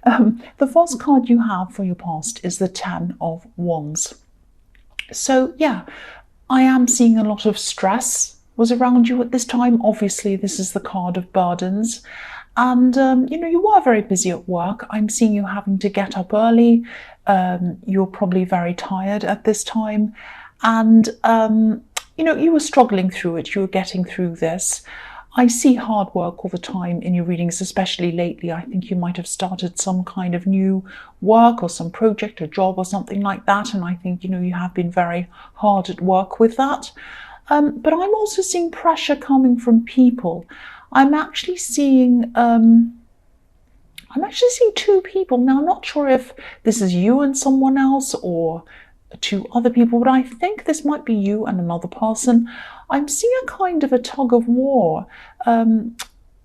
The first card you have for your past is the Ten of Wands. So yeah, I am seeing a lot of stress was around you at this time. Obviously, this is the card of burdens. And, you were very busy at work. I'm seeing you having to get up early. You're probably very tired at this time. And, you were struggling through it. You were getting through this. I see hard work all the time in your readings, especially lately. I think you might have started some kind of new work or some project or job or something like that. And I think, you have been very hard at work with that. But I'm also seeing pressure coming from people. I'm actually seeing two people. Now, I'm not sure if this is you and someone else or two other people, but I think this might be you and another person. I'm seeing a kind of a tug of war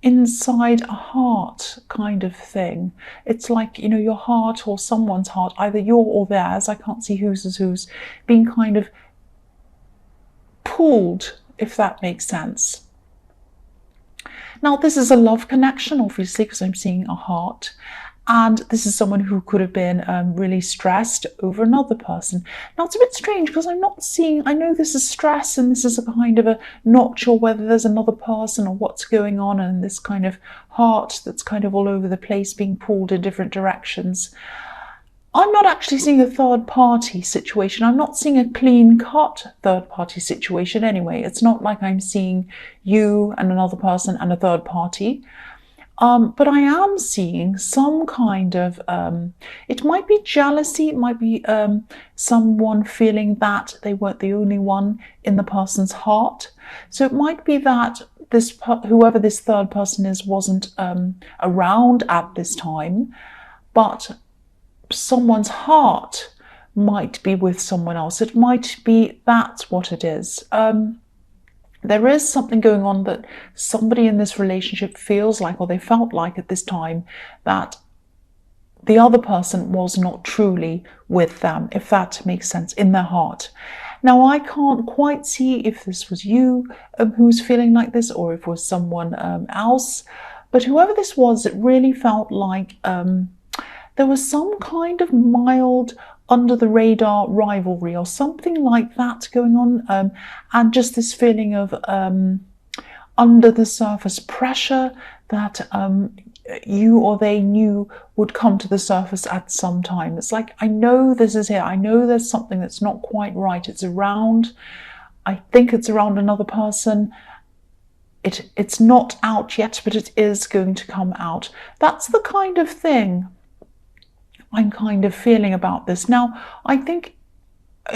inside a heart kind of thing. It's like, your heart or someone's heart, either your or theirs, I can't see whose is whose, being kind of pulled, if that makes sense. Now, this is a love connection, obviously, because I'm seeing a heart. And this is someone who could have been really stressed over another person. Now, it's a bit strange because I'm not seeing, I know this is stress and this is a kind of a not sure whether there's another person or what's going on, and this kind of heart that's kind of all over the place being pulled in different directions. I'm not actually seeing a third-party situation. I'm not seeing a clean-cut third-party situation anyway. It's not like I'm seeing you and another person and a third party. But I am seeing some kind of, it might be jealousy, it might be someone feeling that they weren't the only one in the person's heart. So it might be that whoever this third person is wasn't around at this time, but someone's heart might be with someone else. It might be that's what it is. There is something going on that somebody in this relationship feels like, or they felt like at this time, that the other person was not truly with them, if that makes sense, in their heart. Now, I can't quite see if this was you who's feeling like this or if it was someone else, but whoever this was, it really felt like there was some kind of mild under the radar rivalry or something like that going on, and just this feeling of under the surface pressure that you or they knew would come to the surface at some time. It's like, I know this is here. I know there's something that's not quite right. It's around. I think it's around another person. It's not out yet, but it is going to come out. That's the kind of thing I'm kind of feeling about this. Now, I think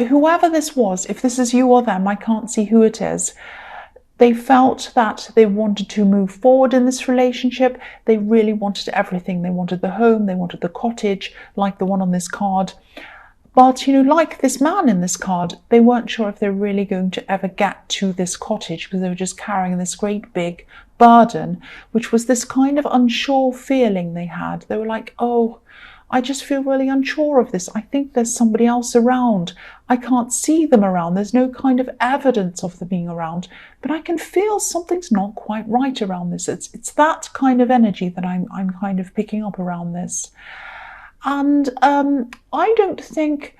whoever this was, if this is you or them, I can't see who it is, they felt that they wanted to move forward in this relationship. They really wanted everything. They wanted the home, they wanted the cottage, like the one on this card. But, like this man in this card, they weren't sure if they were really going to ever get to this cottage because they were just carrying this great big burden, which was this kind of unsure feeling they had. They were like, oh, I just feel really unsure of this. I think there's somebody else around. I can't see them around. There's no kind of evidence of them being around, but I can feel something's not quite right around this. It's that kind of energy that I'm kind of picking up around this. And I don't think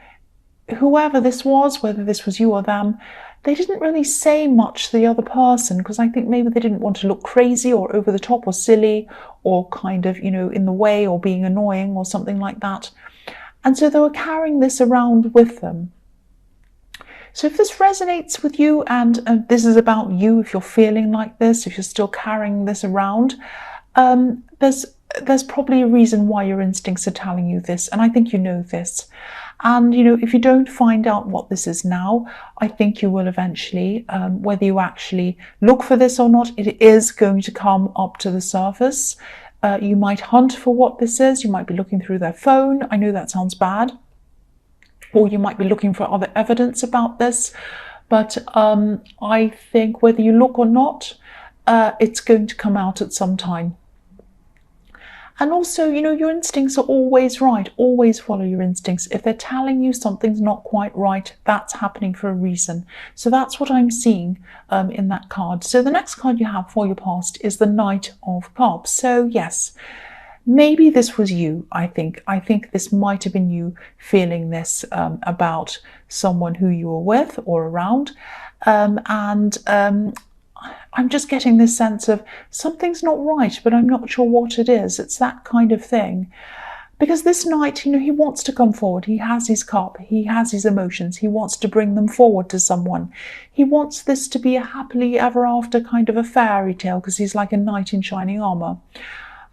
whoever this was, whether this was you or them, they didn't really say much to the other person because I think maybe they didn't want to look crazy or over the top or silly or kind of, in the way or being annoying or something like that. And so they were carrying this around with them. So if this resonates with you and this is about you, if you're feeling like this, if you're still carrying this around, there's probably a reason why your instincts are telling you this. And I think you know this. And, if you don't find out what this is now, I think you will eventually, whether you actually look for this or not, it is going to come up to the surface. You might hunt for what this is. You might be looking through their phone. I know that sounds bad. Or you might be looking for other evidence about this. But I think whether you look or not, it's going to come out at some time. And also, your instincts are always right. Always follow your instincts. If they're telling you something's not quite right, that's happening for a reason. So that's what I'm seeing in that card. So the next card you have for your past is the Knight of Cups. So yes, maybe this was you. I think this might have been you feeling this about someone who you were with or around, I'm just getting this sense of something's not right, but I'm not sure what it is. It's that kind of thing. Because this night, he wants to come forward. He has his cup. He has his emotions. He wants to bring them forward to someone. He wants this to be a happily ever after kind of a fairy tale, because he's like a knight in shining armor.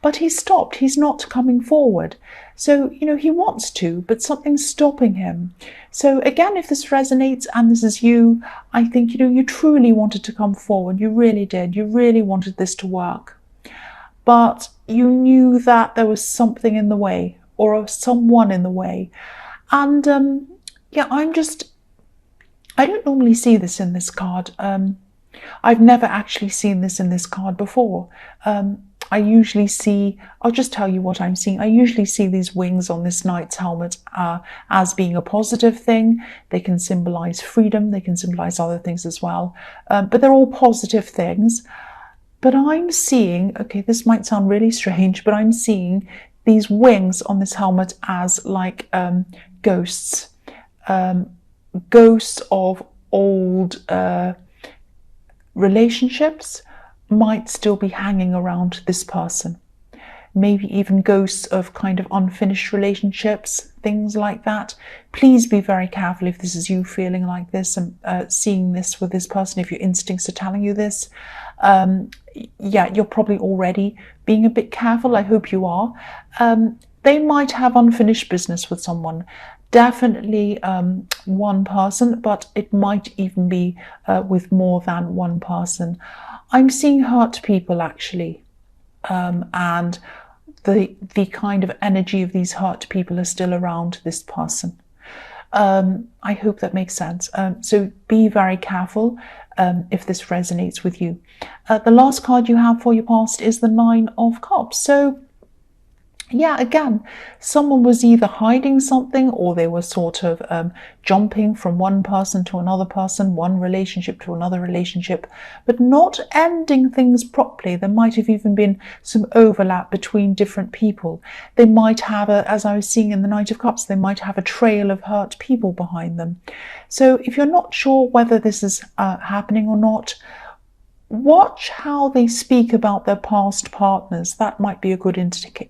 But he's stopped. He's not coming forward. So, he wants to, but something's stopping him. So again, if this resonates and this is you, I think, you truly wanted to come forward. You really did. You really wanted this to work. But you knew that there was something in the way, or someone in the way. And I don't normally see this in this card. I've never actually seen this in this card before. I usually see, I'll just tell you what I'm seeing. I usually see these wings on this knight's helmet as being a positive thing. They can symbolize freedom. They can symbolize other things as well. But they're all positive things. But I'm seeing, okay, this might sound really strange, but I'm seeing these wings on this helmet as like ghosts. Ghosts of old relationships might still be hanging around this person. Maybe even ghosts of kind of unfinished relationships, things like that. Please be very careful if this is you feeling like this and seeing this with this person, if your instincts are telling you this. You're probably already being a bit careful. I hope you are. They might have unfinished business with someone. Definitely one person, but it might even be with more than one person. I'm seeing hurt people actually, and the kind of energy of these hurt people are still around this person. I hope that makes sense. So be very careful if this resonates with you. The last card you have for your past is the Nine of Cups. So yeah, again, someone was either hiding something, or they were sort of jumping from one person to another person, one relationship to another relationship, but not ending things properly. There might have even been some overlap between different people. They might have, as I was seeing in the Knight of Cups, they might have a trail of hurt people behind them. So if you're not sure whether this is happening or not, watch how they speak about their past partners. That might be a good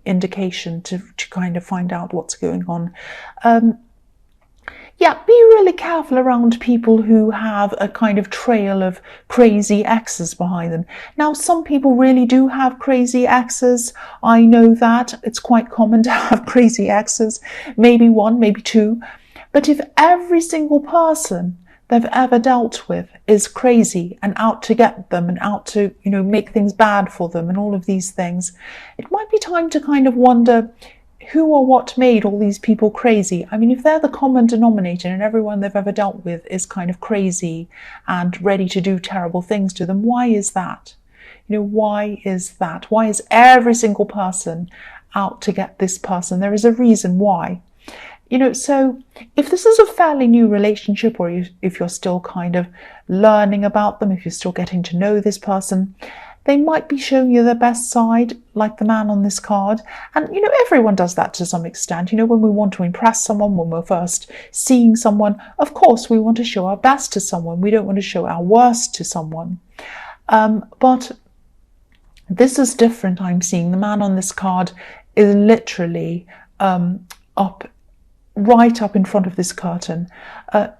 indication to kind of find out what's going on. Be really careful around people who have a kind of trail of crazy exes behind them. Now, some people really do have crazy exes. I know that. It's quite common to have crazy exes. Maybe one, maybe two. But if every single person they've ever dealt with is crazy and out to get them and out to, make things bad for them and all of these things, it might be time to kind of wonder who or what made all these people crazy. I mean, if they're the common denominator and everyone they've ever dealt with is kind of crazy and ready to do terrible things to them, why is that? Why is that? Why is every single person out to get this person? There is a reason why. So if this is a fairly new relationship, or if you're still kind of learning about them, if you're still getting to know this person, they might be showing you their best side, like the man on this card. And, everyone does that to some extent. When we want to impress someone, when we're first seeing someone, of course, we want to show our best to someone. We don't want to show our worst to someone. But this is different, I'm seeing. The man on this card is literally right up in front of this curtain.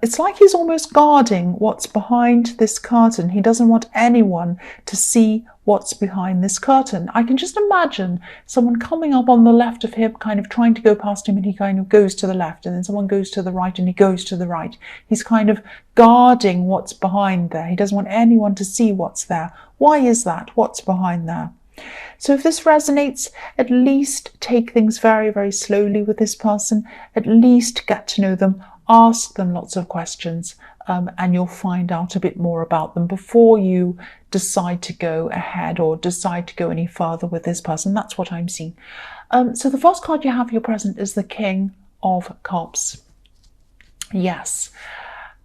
It's like he's almost guarding what's behind this curtain. He doesn't want anyone to see what's behind this curtain. I can just imagine someone coming up on the left of him, kind of trying to go past him, and he kind of goes to the left, and then someone goes to the right and he goes to the right. He's kind of guarding what's behind there. He doesn't want anyone to see what's there. Why is that? What's behind there? So if this resonates, at least take things very, very slowly with this person. At least get to know them, ask them lots of questions, and you'll find out a bit more about them before you decide to go ahead or decide to go any further with this person. That's what I'm seeing. So the first card you have for your present is the King of Cups. Yes.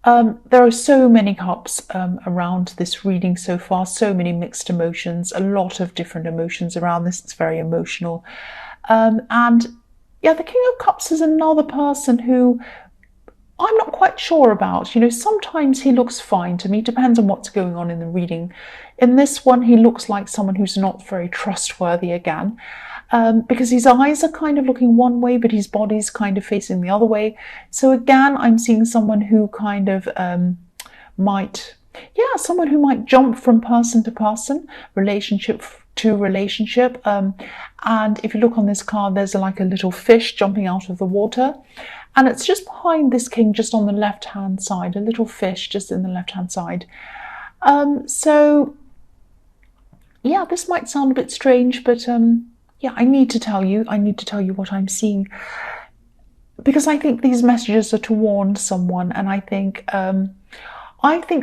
There are so many cups around this reading so far, so many mixed emotions, a lot of different emotions around this. It's very emotional. And yeah, the King of Cups is another person who I'm not quite sure about. You know, sometimes he looks fine to me, depends on what's going on in the reading. In this one, he looks like someone who's not very trustworthy again, because his eyes are kind of looking one way, but his body's kind of facing the other way. So again, I'm seeing someone who kind of someone who might jump from person to person, relationship to relationship. And if you look on this card, there's like a little fish jumping out of the water. And it's just behind this king, just on the left-hand side, a little fish just in the left-hand side. So, yeah, this might sound a bit strange, but yeah, I need to tell you what I'm seeing. Because I think these messages are to warn someone, and I think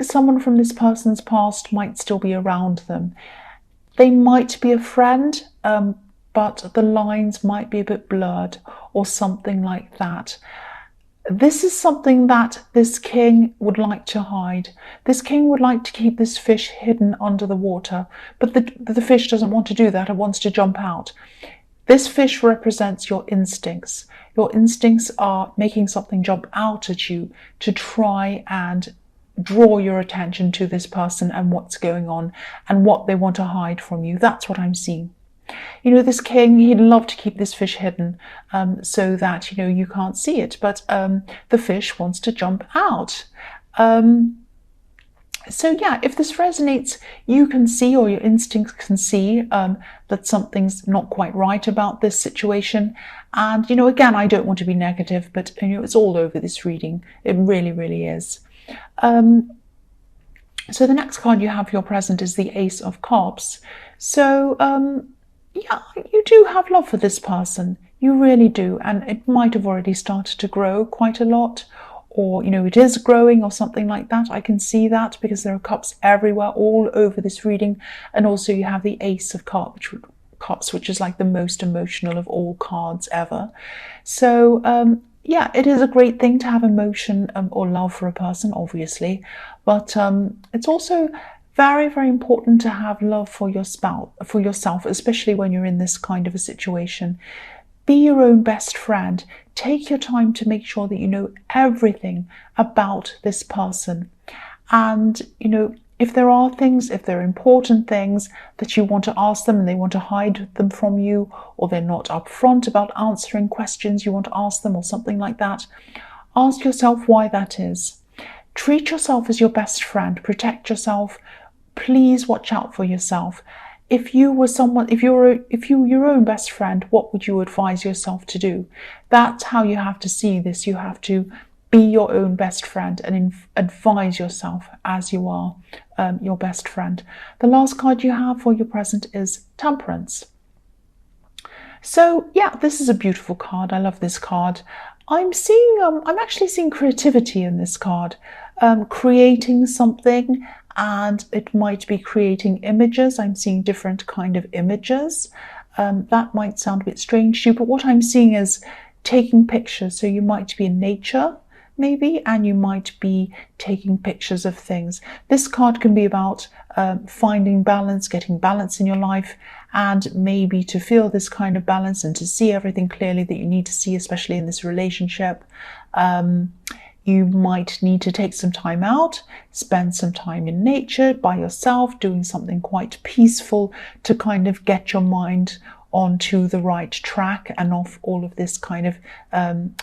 someone from this person's past might still be around them. They might be a friend, but the lines might be a bit blurred or something like that. This is something that this king would like to hide. This king would like to keep this fish hidden under the water, but the fish doesn't want to do that. It wants to jump out. This fish represents your instincts. Your instincts are making something jump out at you to try and draw your attention to this person and what's going on and what they want to hide from you. That's what I'm seeing. You know, this king, he'd love to keep this fish hidden so that, you know, you can't see it, but the fish wants to jump out. So yeah, if this resonates, you can see, or your instincts can see, that something's not quite right about this situation. And, you know, again, I don't want to be negative, but, you know, it's all over this reading. It really, really is. So the next card you have for your present is the Ace of Cups. So, yeah, you do have love for this person. You really do. And it might have already started to grow quite a lot, or, you know, it is growing or something like that. I can see that because there are cups everywhere, all over this reading. And also you have the Ace of Cups, which is like the most emotional of all cards ever. So, yeah, it is a great thing to have emotion or love for a person, obviously. But it's also very, very important to have love for yourself, especially when you're in this kind of a situation. Be your own best friend. Take your time to make sure that you know everything about this person. And, you know, if there are important things that you want to ask them and they want to hide them from you, or they're not upfront about answering questions you want to ask them or something like that, ask yourself why that is. Treat yourself as your best friend. Protect yourself. Please watch out for yourself. If you were your own best friend, what would you advise yourself to do? That's how you have to see this. You have to be your own best friend and advise yourself as you are your best friend. The last card you have for your present is Temperance. So yeah, this is a beautiful card. I love this card. I'm actually seeing creativity in this card, creating something, and it might be creating images. I'm seeing different kind of images. That might sound a bit strange to you, but what I'm seeing is taking pictures. So you might be in nature, maybe, and you might be taking pictures of things. This card can be about finding balance, getting balance in your life, and maybe to feel this kind of balance and to see everything clearly that you need to see, especially in this relationship. You might need to take some time out, spend some time in nature by yourself, doing something quite peaceful to kind of get your mind onto the right track and off all of this kind of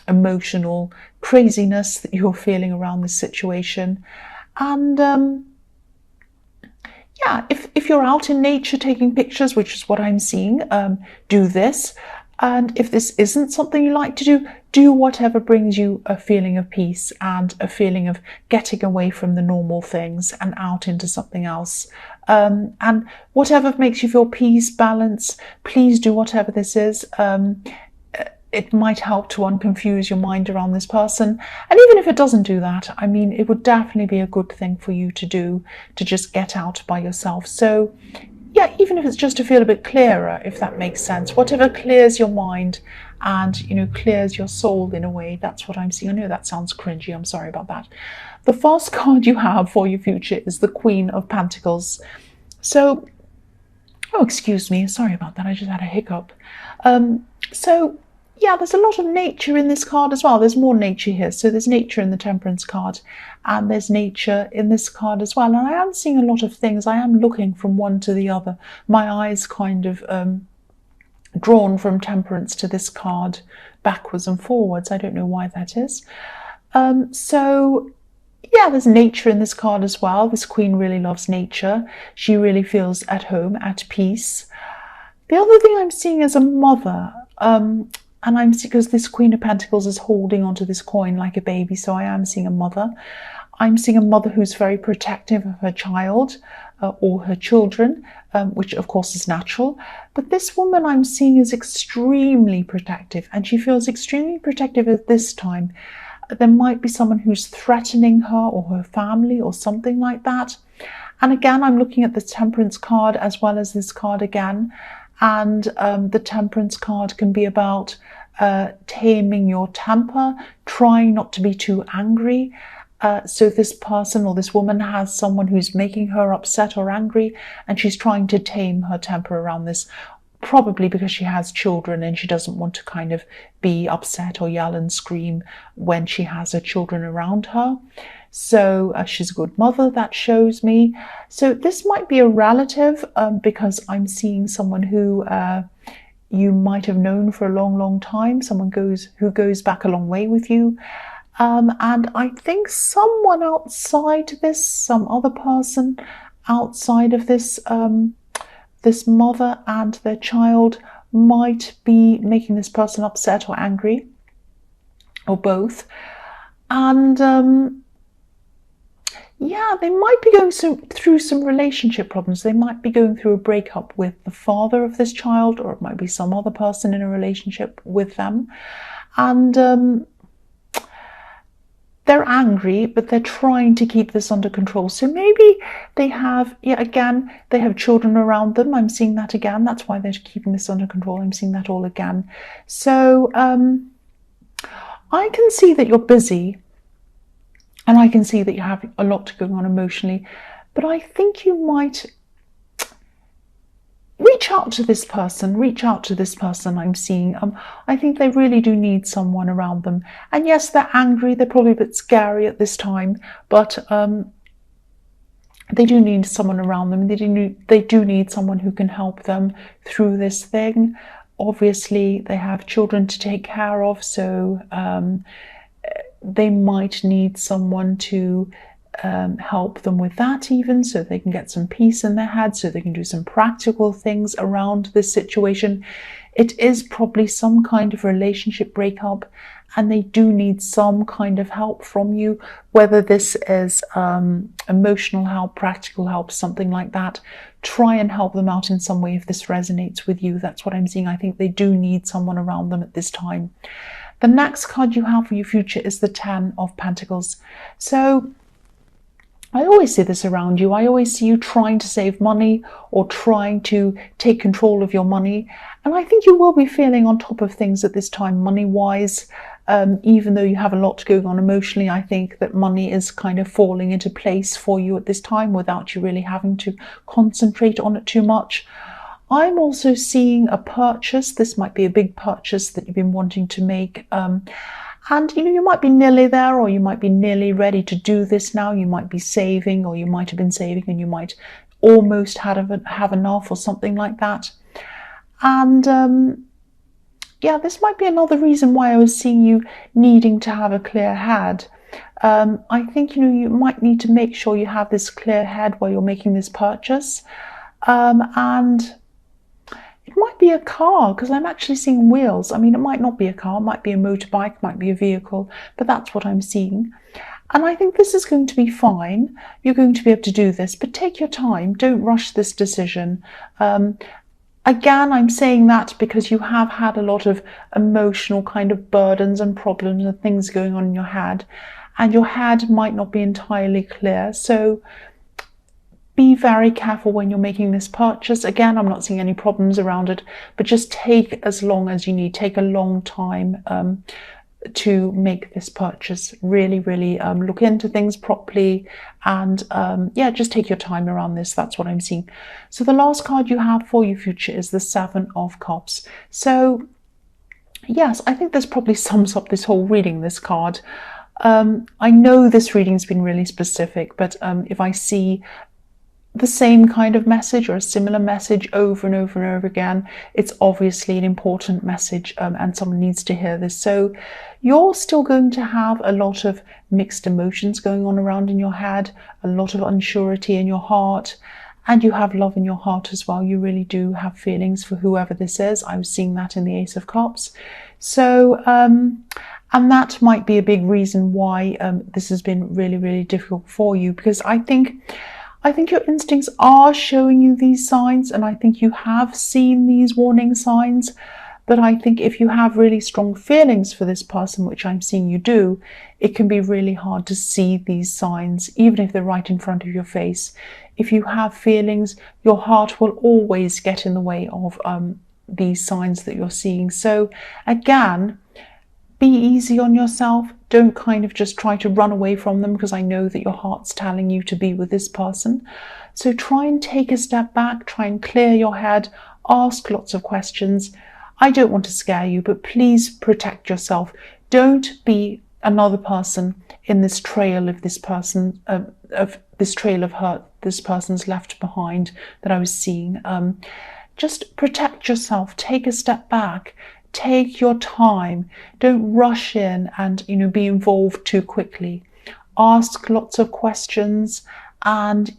emotional craziness that you're feeling around this situation. And yeah, if you're out in nature taking pictures, which is what I'm seeing, do this. And if this isn't something you like to do, do whatever brings you a feeling of peace and a feeling of getting away from the normal things and out into something else. And whatever makes you feel peace, balance, please do whatever this is. It might help to unconfuse your mind around this person. And even if it doesn't do that, I mean, it would definitely be a good thing for you to do, to just get out by yourself. So yeah, even if it's just to feel a bit clearer, if that makes sense, whatever clears your mind and, you know, clears your soul in a way, that's what I'm seeing. I know that sounds cringy, I'm sorry about that. The first card you have for your future is the Queen of Pentacles. So Oh, excuse me. Sorry about that. I just had a hiccup. So, yeah, there's a lot of nature in this card as well. There's more nature here. So there's nature in the Temperance card, and there's nature in this card as well. And I am seeing a lot of things. I am looking from one to the other. My eyes kind of drawn from Temperance to this card backwards and forwards. I don't know why that is. So yeah, there's nature in this card as well. This Queen really loves nature. She really feels at home, at peace. The other thing I'm seeing is a mother, and I'm seeing, because this Queen of Pentacles is holding onto this coin like a baby, so I am seeing a mother. I'm seeing a mother who's very protective of her child or her children, which of course is natural. But this woman I'm seeing is extremely protective, and she feels extremely protective at this time. There might be someone who's threatening her or her family or something like that. And again, I'm looking at the Temperance card as well as this card again. And the Temperance card can be about taming your temper, trying not to be too angry. So this person or this woman has someone who's making her upset or angry, and she's trying to tame her temper around this. Probably because she has children and she doesn't want to kind of be upset or yell and scream when she has her children around her. So she's a good mother, that shows me. So this might be a relative, because I'm seeing someone who you might have known for a long, long time. Someone who goes back a long way with you. And I think someone outside this, some other person outside of this, this mother and their child might be making this person upset or angry, or both. And yeah, they might be going through some relationship problems. They might be going through a breakup with the father of this child, or it might be some other person in a relationship with them. And they're angry, but they're trying to keep this under control. So maybe they have, yeah, again, they have children around them. I'm seeing that again. That's why they're keeping this under control. I'm seeing that all again. So I can see that you're busy, and I can see that you have a lot going on emotionally, but I think you might reach out to this person, I'm seeing. I think they really do need someone around them. And yes, they're angry, they're probably a bit scary at this time, but they do need someone around them. They do need someone who can help them through this thing. Obviously, they have children to take care of, so they might need someone to help them with that, even so they can get some peace in their head, so they can do some practical things around this situation. It is probably some kind of relationship breakup, and they do need some kind of help from you, whether this is emotional help, practical help, something like that. Try and help them out in some way if this resonates with you. That's what I'm seeing. I think they do need someone around them at this time. The next card you have for your future is the Ten of Pentacles. So I always see this around you. I always see you trying to save money or trying to take control of your money. And I think you will be feeling on top of things at this time, money-wise. Even though you have a lot going on emotionally, I think that money is kind of falling into place for you at this time without you really having to concentrate on it too much. I'm also seeing a purchase. This might be a big purchase that you've been wanting to make. And you might be nearly there, or you might be nearly ready to do this now. You might be saving, or you might have been saving and you might almost have enough or something like that. And yeah, this might be another reason why I was seeing you needing to have a clear head. I think you might need to make sure you have this clear head while you're making this purchase. And it might be a car, because I'm actually seeing wheels. I mean, it might not be a car, it might be a motorbike, it might be a vehicle, but that's what I'm seeing. And I think this is going to be fine. You're going to be able to do this, but take your time. Don't rush this decision. Again, I'm saying that because you have had a lot of emotional kind of burdens and problems and things going on in your head, and your head might not be entirely clear. So be very careful when you're making this purchase. Again, I'm not seeing any problems around it, but just take as long as you need. Take a long time. to make this purchase. Really, really look into things properly, and yeah, just take your time around this. That's what I'm seeing. So the last card you have for your future is the Seven of Cups. So yes, I think this probably sums up this whole reading, this card. I know this reading's been really specific, but if I see the same kind of message or a similar message over and over and over again, it's obviously an important message, and someone needs to hear this. So you're still going to have a lot of mixed emotions going on around in your head, a lot of unsurety in your heart, and you have love in your heart as well. You really do have feelings for whoever this is. I was seeing that in the Ace of Cups. So and that might be a big reason why this has been really, really difficult for you, because I think your instincts are showing you these signs, and I think you have seen these warning signs. But I think if you have really strong feelings for this person, which I'm seeing you do, it can be really hard to see these signs, even if they're right in front of your face. If you have feelings, your heart will always get in the way of these signs that you're seeing. So again, be easy on yourself. Don't kind of just try to run away from them, because I know that your heart's telling you to be with this person. So try and take a step back, try and clear your head, ask lots of questions. I don't want to scare you, but please protect yourself. Don't be another person in this trail of this person, of this trail of hurt this person's left behind that I was seeing. Just protect yourself, take a step back. Take your time. Don't rush in and, be involved too quickly. Ask lots of questions and,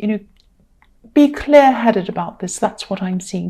be clear-headed about this. That's what I'm seeing.